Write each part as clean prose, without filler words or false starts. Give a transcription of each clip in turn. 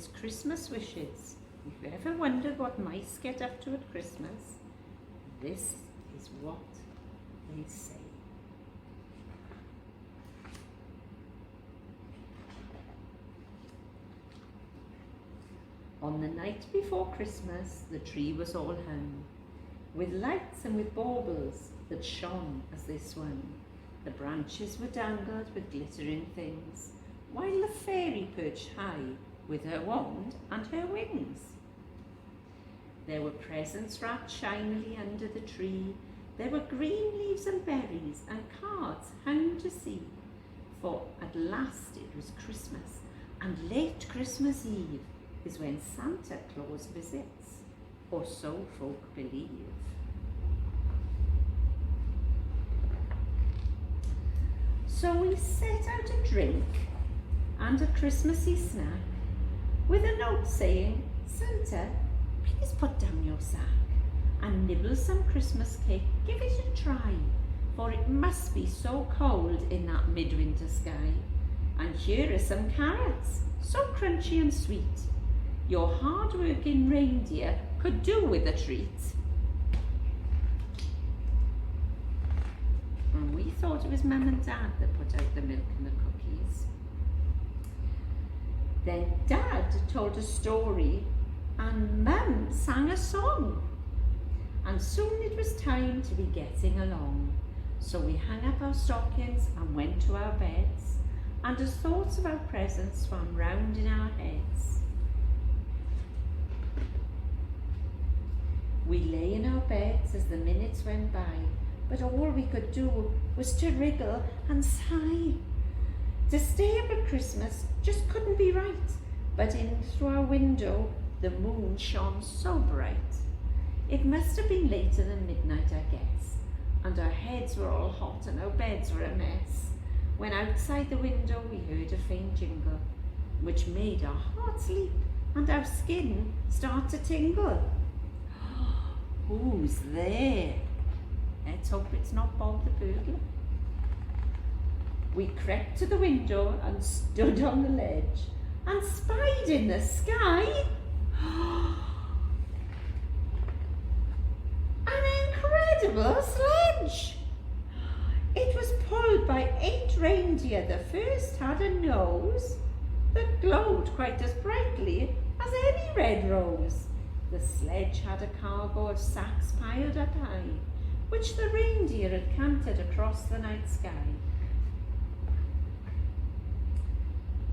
his Christmas wishes. If you ever wondered what mice get up to at Christmas, this is what they say. On the night before Christmas, the tree was all hung, with lights and with baubles that shone as they swung. The branches were dangled with glittering things, while the fairy perched high with her wand and her wings. There were presents wrapped shinily under the tree. There were green leaves and berries and cards hung to see. For at last it was Christmas, and late Christmas Eve is when Santa Claus visits, or so folk believe. So we set out a drink and a Christmassy snack, with a note saying, Santa, please put down your sack and nibble some Christmas cake, give it a try, for it must be so cold in that midwinter sky. And here are some carrots, so crunchy and sweet, your hard-working reindeer could do with a treat. And we thought it was Mum and Dad that put out the milk and the cookies. Then Dad told a story and Mum sang a song. And soon it was time to be getting along. So we hung up our stockings and went to our beds, and as thoughts of our presents swam round in our heads. We lay in our beds as the minutes went by, but all we could do was to wriggle and sigh. To stay up at Christmas just couldn't be right, but in through our window the moon shone so bright. It must have been later than midnight, I guess, and our heads were all hot and our beds were a mess, when outside the window we heard a faint jingle, which made our hearts leap and our skin start to tingle. Who's there? Let's hope it's not Bob the burglar. We crept to the window and stood on the ledge and spied in the sky an incredible sledge. It was pulled by 8 reindeer. The first had a nose that glowed quite as brightly as any red rose. The sledge had a cargo of sacks piled up high, which the reindeer had cantered across the night sky.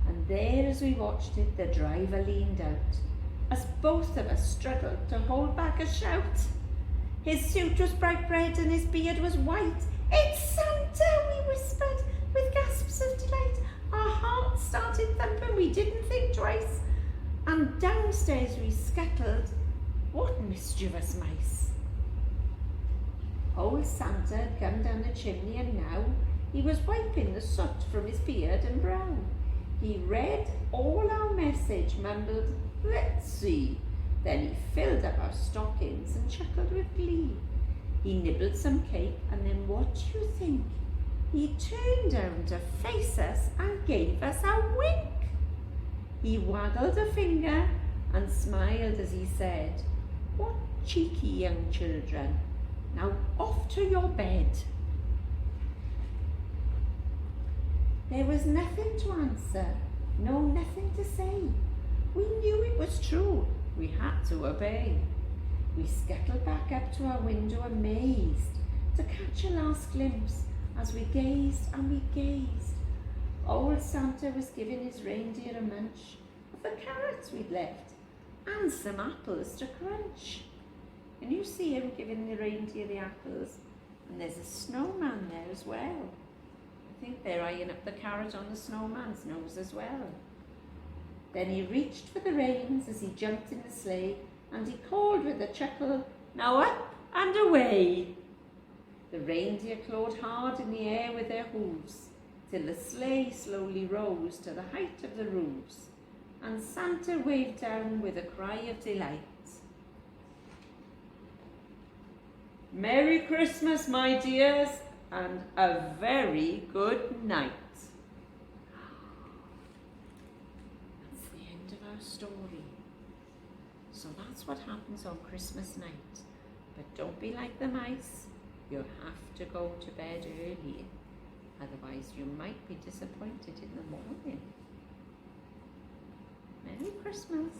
And there, as we watched it, the driver leaned out, as both of us struggled to hold back a shout. His suit was bright red and his beard was white. "It's Santa," we whispered with gasps of delight. Our hearts started thumping, we didn't think twice, and downstairs we scuttled. What mischievous mice! Old Santa had come down the chimney, and now he was wiping the soot from his beard and brow. He read all our message, mumbled, "Let's see." Then he filled up our stockings and chuckled with glee. He nibbled some cake, and then what do you think? He turned down to face us and gave us a wink. He waggled a finger and smiled as he said, "What cheeky young children. Now off to your bed." There was nothing to answer, no, nothing to say. We knew it was true. We had to obey. We scuttled back up to our window amazed to catch a last glimpse as we gazed and we gazed. Old Santa was giving his reindeer a munch of the carrots we'd left and some apples to crunch. And you see him giving the reindeer the apples, and there's a snowman there as well. I think they're eyeing up the carrot on the snowman's nose as well. Then he reached for the reins as he jumped in the sleigh, and he called with a chuckle, "Now up and away." The reindeer clawed hard in the air with their hooves, till the sleigh slowly rose to the height of the roofs, and Santa waved down with a cry of delight. "Merry Christmas, my dears, and a very good night." That's the end of our our story. So that's what happens on Christmas night. But don't be like the mice. You have to go to bed early. Otherwise you might be disappointed in the morning. Merry Christmas.